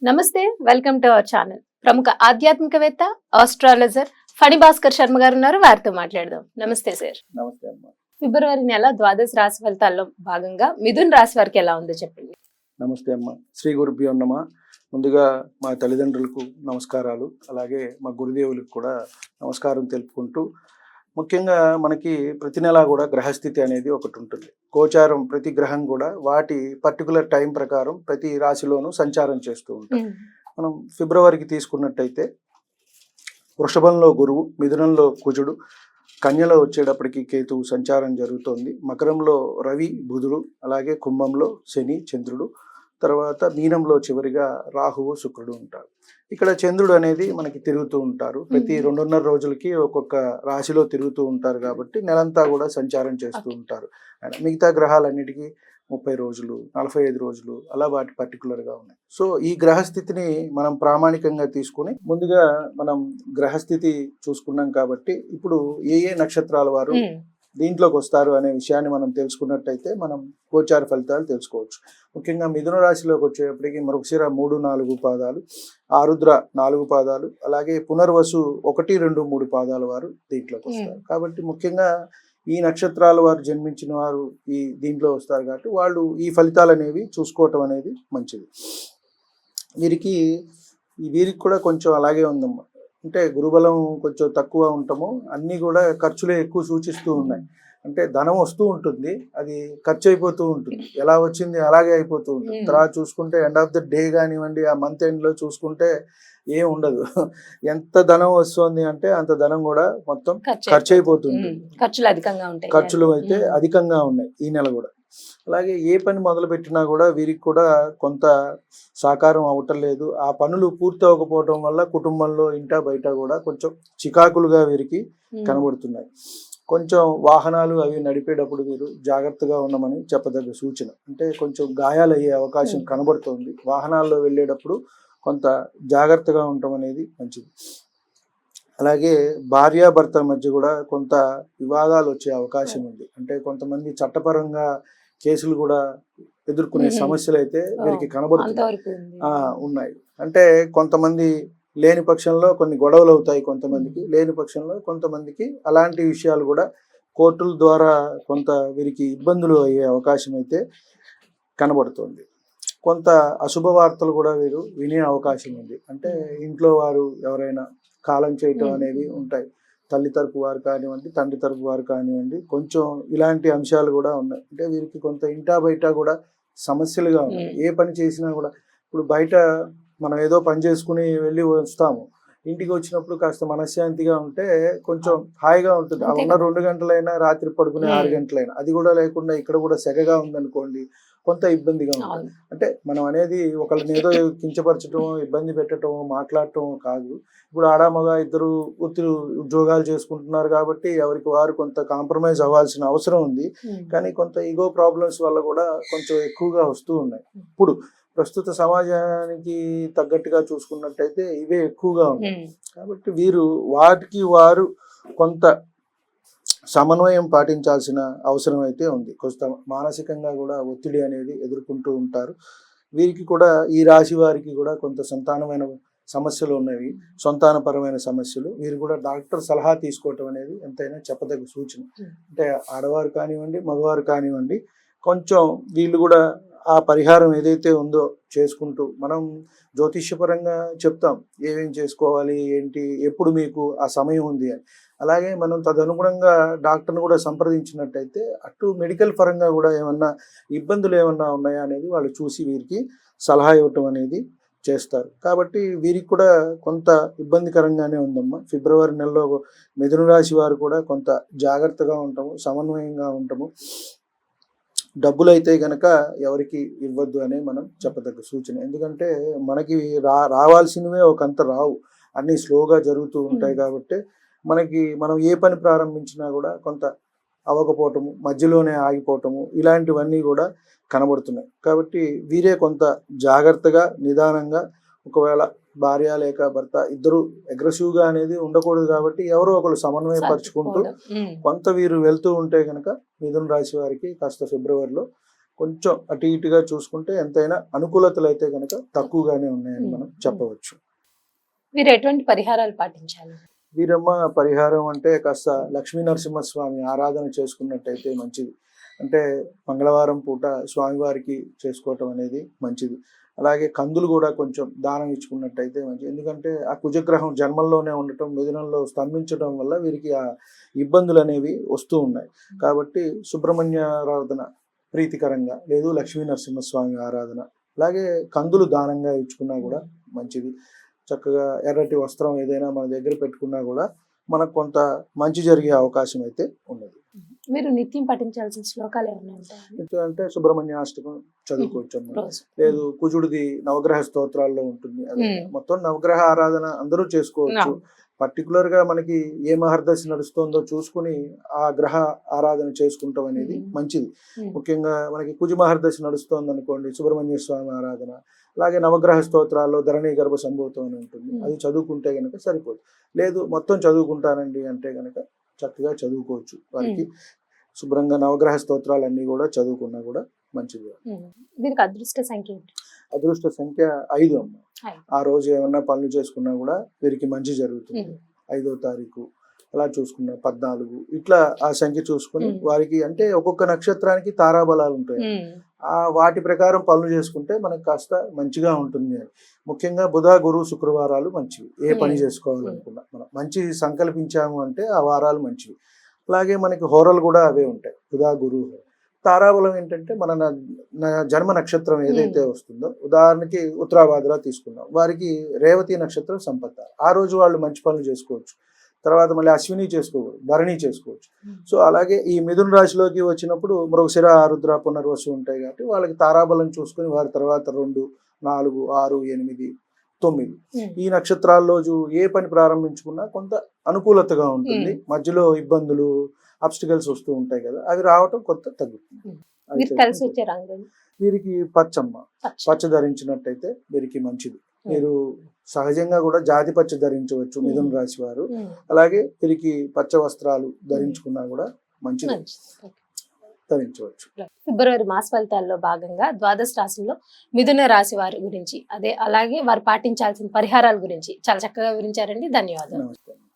నమస్తే, welcome to our channel. ప్రముఖ ఆధ్యాత్మికవేత్త, ఆస్ట్రాలజర్ ఫణి భాస్కర్ శర్మ గారు ఉన్నారు. వారితో మాట్లాడదాం. నమస్తే సార్. నమస్తే అమ్మా. ఫిబ్రవరి నెల ద్వాదశ రాశి ఫలితాల్లో భాగంగా మిథున్ రాశి వారికి ఎలా ఉందో చెప్పండి. నమస్తే అమ్మా. శ్రీ గురుభ్యో నమః. ముందుగా మా తల్లిదండ్రులకు నమస్కారాలు, అలాగే మా గురుదేవులకు కూడా నమస్కారం తెలుపుకుంటూ, ముఖ్యంగా మనకి ప్రతి నెలా కూడా గ్రహస్థితి అనేది ఒకటి ఉంటుంది. గోచారం ప్రతి గ్రహం కూడా వాటి పర్టికులర్ టైం ప్రకారం ప్రతి రాశిలోనూ సంచారం చేస్తూ ఉంటాం. మనం ఫిబ్రవరికి తీసుకున్నట్టయితే వృషభంలో గురువు, మిథునంలో కుజుడు, కన్యలో వచ్చేటప్పటికి కేతువు సంచారం జరుగుతోంది. మకరంలో రవి, బుధుడు, అలాగే కుంభంలో శని, చంద్రుడు, తర్వాత మీనంలో చివరిగా రాహువు, శుక్రుడు ఉంటారు. ఇక్కడ చంద్రుడు అనేది మనకి తిరుగుతూ ఉంటారు. ప్రతి 2.5 రోజులకి ఒక్కొక్క రాశిలో తిరుగుతూ ఉంటారు కాబట్టి నెలంతా కూడా సంచారం చేస్తూ ఉంటారు. మిగతా గ్రహాలన్నిటికీ 30 రోజులు, 45 రోజులు అలా వాటి పర్టికులర్గా ఉన్నాయి. సో ఈ గ్రహస్థితిని మనం ప్రామాణికంగా తీసుకుని ముందుగా మనం గ్రహస్థితి చూసుకున్నాం కాబట్టి ఇప్పుడు ఏ నక్షత్రాల వారు దీంట్లోకి వస్తారు అనే విషయాన్ని మనం తెలుసుకున్నట్టయితే మనం గోచార ఫలితాలు తెలుసుకోవచ్చు. ముఖ్యంగా మిథున రాశిలోకి వచ్చేటప్పటికి మృగశిర 3, 4 పాదాలు, ఆరుద్ర 4 పాదాలు, అలాగే పునర్వసు 1, 2, 3 పాదాల వారు దీంట్లోకి వస్తారు. కాబట్టి ముఖ్యంగా ఈ నక్షత్రాల వారు జన్మించిన వారు ఈ దీంట్లో వస్తారు కాబట్టి వాళ్ళు ఈ ఫలితాలు అనేవి చూసుకోవటం అనేది మంచిది. వీరికి కూడా కొంచెం అలాగే ఉందమ్మా. అంటే గురుబలం కొంచెం తక్కువ ఉంటాము, అన్నీ కూడా ఖర్చులే ఎక్కువ సూచిస్తూ ఉన్నాయి. అంటే ధనం వస్తూ ఉంటుంది, అది ఖర్చు అయిపోతూ ఉంటుంది. ఎలా వచ్చింది అలాగే అయిపోతూ ఉంటుంది. తర్వాత చూసుకుంటే ఎండ్ ఆఫ్ ద డే కానివ్వండి, ఆ మంత్ ఎండ్లో చూసుకుంటే ఏం ఉండదు. ఎంత ధనం వస్తుంది అంటే అంత ధనం కూడా మొత్తం ఖర్చు అయిపోతుంది. ఖర్చులు అయితే అధికంగా ఉన్నాయి ఈ నెల కూడా. అలాగే ఏ పని మొదలు పెట్టినా కూడా వీరికి కూడా కొంత సాకారం అవటం లేదు. ఆ పనులు పూర్తి అవ్వకపోవడం వల్ల కుటుంబంలో ఇంట బయట కూడా కొంచెం చికాకులుగా వీరికి కనబడుతున్నాయి. కొంచెం వాహనాలు అవి నడిపేటప్పుడు వీరు జాగ్రత్తగా ఉండమని చెప్పదగ్గ సూచన. అంటే కొంచెం గాయాలు అయ్యే అవకాశం కనబడుతుంది. వాహనాల్లో వెళ్ళేటప్పుడు కొంత జాగ్రత్తగా ఉండటం అనేది మంచిది. అలాగే భార్యాభర్తల మధ్య కూడా కొంత వివాదాలు వచ్చే అవకాశం ఉంది. అంటే కొంతమంది చట్టపరంగా కేసులు కూడా ఎదుర్కొనే సమస్యలు అయితే వీరికి ఉన్నాయి. అంటే కొంతమంది లేని పక్షంలో కొన్ని గొడవలు అవుతాయి, కొంతమందికి లేని పక్షంలో కొంతమందికి అలాంటి విషయాలు కూడా కోర్టుల ద్వారా కొంత వీరికి ఇబ్బందులు అయ్యే అవకాశం అయితే కనబడుతుంది. కొంత అశుభ వార్తలు కూడా వీరు వినే అవకాశం ఉంది. అంటే ఇంట్లో వారు ఎవరైనా కాలం చేయటం అనేవి ఉంటాయి. తల్లి తరపు వారు కానివ్వండి, తండ్రి తరపు వారు కానివ్వండి, కొంచెం ఇలాంటి అంశాలు కూడా ఉన్నాయి. అంటే వీరికి కొంత ఇంటా బయట కూడా సమస్యలుగా ఉన్నాయి. ఏ పని చేసినా కూడా ఇప్పుడు బయట మనం ఏదో పని చేసుకుని వెళ్ళి వస్తాము, ఇంటికి వచ్చినప్పుడు కాస్త మనశ్శాంతిగా ఉంటే కొంచెం హాయిగా ఉంటుంది. ఆ ఉన్న 2 గంటలైనా, రాత్రి పడుకునే 6 గంటలైనా, అది కూడా లేకుండా ఇక్కడ కూడా సెగగా ఉందనుకోండి, కొంత ఇబ్బందిగా ఉంటుంది. అంటే మనం అనేది ఒకళ్ళని ఏదో కించపరచడం, ఇబ్బంది పెట్టడం, మాట్లాడటం కాదు. ఇప్పుడు ఆడామగా ఇద్దరు ఉద్యోగాలు చేసుకుంటున్నారు కాబట్టి ఎవరికి వారు కొంత కాంప్రమైజ్ అవ్వాల్సిన అవసరం ఉంది. కానీ కొంత ఈగో ప్రాబ్లమ్స్ వల్ల కూడా కొంచెం ఎక్కువగా వస్తూ ఉన్నాయి. ఇప్పుడు ప్రస్తుత సమాజానికి తగ్గట్టుగా చూసుకున్నట్టయితే ఇవే ఎక్కువగా ఉన్నాయి. కాబట్టి వీరు వాటికి వారు కొంత సమన్వయం పాటించాల్సిన అవసరం అయితే ఉంది. కొంత మానసికంగా కూడా ఒత్తిడి అనేది ఎదుర్కొంటూ ఉంటారు. వీరికి కూడా ఈ రాశి వారికి కూడా కొంత సంతానమైన సమస్యలు ఉన్నవి, సంతానపరమైన సమస్యలు. వీరు కూడా డాక్టర్ సలహా తీసుకోవటం అనేది ఎంతైనా చెప్పదగ్గ సూచన. అంటే ఆడవారు కానివ్వండి, మగవారు కానివ్వండి, కొంచెం వీళ్ళు కూడా ఆ పరిహారం ఏదైతే ఉందో చేసుకుంటూ, మనం జ్యోతిష్యపరంగా చెప్తాం ఏమేం చేసుకోవాలి, ఏంటి, ఎప్పుడు మీకు ఆ సమయం ఉంది అని. అలాగే మనం తదనుగుణంగా డాక్టర్ని కూడా సంప్రదించినట్టయితే అటు మెడికల్ పరంగా కూడా ఏమన్నా ఇబ్బందులు ఏమన్నా ఉన్నాయా అనేది వాళ్ళు చూసి వీరికి సలహా ఇవ్వటం అనేది చేస్తారు. కాబట్టి వీరికి కూడా కొంత ఇబ్బందికరంగానే ఉందమ్మా. ఫిబ్రవరి నెలలో మిథున రాశి వారు కూడా కొంత జాగ్రత్తగా ఉంటాము, సమన్వయంగా ఉంటాము. డబ్బులు అయితే కనుక ఎవరికి ఇవ్వద్దు అనే మనం చెప్పదగ్గ సూచన. ఎందుకంటే మనకి రావాల్సినవే ఒకంత రావు, అన్నీ స్లోగా జరుగుతూ ఉంటాయి. కాబట్టి మనం ఏ పని ప్రారంభించినా కూడా కొంత అవ్వకపోవటము, మధ్యలోనే ఆగిపోవటము, ఇలాంటివన్నీ కూడా కనబడుతున్నాయి. కాబట్టి వీరే కొంత జాగ్రత్తగా, నిదానంగా, ఒకవేళ భార్య లేక భర్త ఇద్దరు అగ్రెసివ్గా అనేది ఉండకూడదు. కాబట్టి ఎవరో ఒకరు సమన్వయపరుచుకుంటూ కొంత వీరు వెళ్తూ ఉంటే కనుక మిథున రాశి వారికి కాస్త ఫిబ్రవరిలో కొంచెం అటు ఇటుగా చూసుకుంటే ఎంతైనా అనుకూలతలు అయితే కనుక తక్కువగానే ఉన్నాయని మనం చెప్పవచ్చు. మీరు ఎటువంటి పరిహారాలు పాటించాలి? వీరమ్మ పరిహారం అంటే కాస్త లక్ష్మీ నరసింహస్వామి ఆరాధన చేసుకున్నట్టయితే మంచిది. అంటే మంగళవారం పూట స్వామివారికి చేసుకోవటం అనేది మంచిది. అలాగే కందులు కూడా కొంచెం దానం ఇచ్చుకున్నట్టయితే మంచిది. ఎందుకంటే ఆ కుజగ్రహం జన్మల్లోనే ఉండటం, మిథునంలో స్తంభించడం వల్ల వీరికి ఆ ఇబ్బందులు అనేవి వస్తూ ఉన్నాయి. కాబట్టి సుబ్రహ్మణ్య ఆరాధన ప్రీతికరంగా, లేదు లక్ష్మీ నరసింహస్వామి ఆరాధన, అలాగే కందులు దానంగా ఇచ్చుకున్నా కూడా మంచిది. చక్కగా ఎర్రటి వస్త్రం ఏదైనా మన దగ్గర పెట్టుకున్నా కూడా మనకు కొంత మంచి జరిగే అవకాశం అయితే ఉన్నది. మీరు నిత్యం పఠించాల్సిన శ్లోకాలు ఏమైనా ఉంటాయా? అంటే సుబ్రహ్మణ్యాష్టకం చదువుకోవచ్చు అన్నమాట. రోజు. లేదు కుజుడిది నవగ్రహ స్తోత్రాల్లో ఉంటుంది. అదే మొత్తం నవగ్రహ ఆరాధన అందరూ చేసుకోవచ్చు. పర్టికులర్ గా మనకి ఏ మహర్దశ నడుస్తుందో చూసుకుని ఆ గ్రహ ఆరాధన చేసుకుంటాం అనేది మంచిది. ముఖ్యంగా మనకి కుజ మహర్దశ నడుస్తోంది అనుకోండి, సుబ్రహ్మణ్య స్వామి ఆరాధన, అలాగే నవగ్రహ స్తోత్రాల్లో ధరణి గర్భ సంభూతం అని ఉంటుంది, అది చదువుకుంటే గనక సరిపోదు. లేదు మొత్తం చదువుకుంటానండి అంటే గనక చక్కగా చదువుకోవచ్చు. వారికి శుభ్రంగా నవగ్రహ స్తోత్రాలన్నీ కూడా చదువుకున్నా కూడా మంచిది. దీనికి అదృష్ట సంఖ్య ఏంటి? అదృష్ట సంఖ్య 5 అమ్మ. 5. ఆ రోజు ఏమన్నా పనులు చేసుకున్నా కూడా వీరికి మంచి జరుగుతుంది. 5వ తారీఖు అలా చూసుకున్నా 14 ఇట్లా ఆ సంఖ్య చూసుకుని వారికి అంటే ఒక్కొక్క నక్షత్రానికి తారాబలాలు ఉంటాయి. ఆ వాటి ప్రకారం పనులు చేసుకుంటే మనకు కాస్త మంచిగా ఉంటుంది అని. ముఖ్యంగా బుధ గురు శుక్రవారాలు మంచివి. ఏ పని చేసుకోవాలనుకున్నా మనం మంచి సంకల్పించాము అంటే ఆ వారాలు మంచివి. అలాగే మనకి హోరలు కూడా అవే ఉంటాయి, బుధ గురు. తారాబలం ఏంటంటే మన జన్మ నక్షత్రం ఏదైతే వస్తుందో, ఉదాహరణకి ఉత్తరాభాద్ర తీసుకున్నాం, వారికి రేవతి నక్షత్రం సంపద, ఆ రోజు వాళ్ళు మంచి పనులు చేసుకోవచ్చు. తర్వాత మళ్ళీ అశ్విని చేసుకోవచ్చు, భరణి చేసుకోవచ్చు. సో అలాగే ఈ మిథున రాశిలోకి వచ్చినప్పుడు మృగశిర, ఆరుద్ర, పునర్వసు ఉంటాయి కాబట్టి వాళ్ళకి తారాబలం చూసుకుని వారి తర్వాత 2, 4, 6, 8, 9 ఈ నక్షత్రాల్లో ఏ పని ప్రారంభించుకున్నా కొంత అనుకూలతగా ఉంటుంది. మధ్యలో ఇబ్బందులు, అబ్స్టికల్స్ వస్తూ ఉంటాయి కదా, అవి రావటం కొంత తగ్గుతుంది. కలిసి వచ్చే రంగు వీరికి పచ్చమ్మ, పచ్చ ధరించినట్టయితే వీరికి మంచిది. మీరు సహజంగా కూడా జాతి పచ్చ ధరించవచ్చు మిథున రాశి వారు. అలాగే వీరికి పచ్చ వస్త్రాలు ధరించుకున్నా కూడా మంచిది ధరించవచ్చు. ఫిబ్రవరి మాస ఫలితాల్లో భాగంగా ద్వాదశ రాశుల్లో మిథున రాశి వారి గురించి, అలాగే వారు పాటించాల్సిన పరిహారాల గురించి చాలా చక్కగా వివరించారండి. ధన్యవాదాలు. నమస్కారం.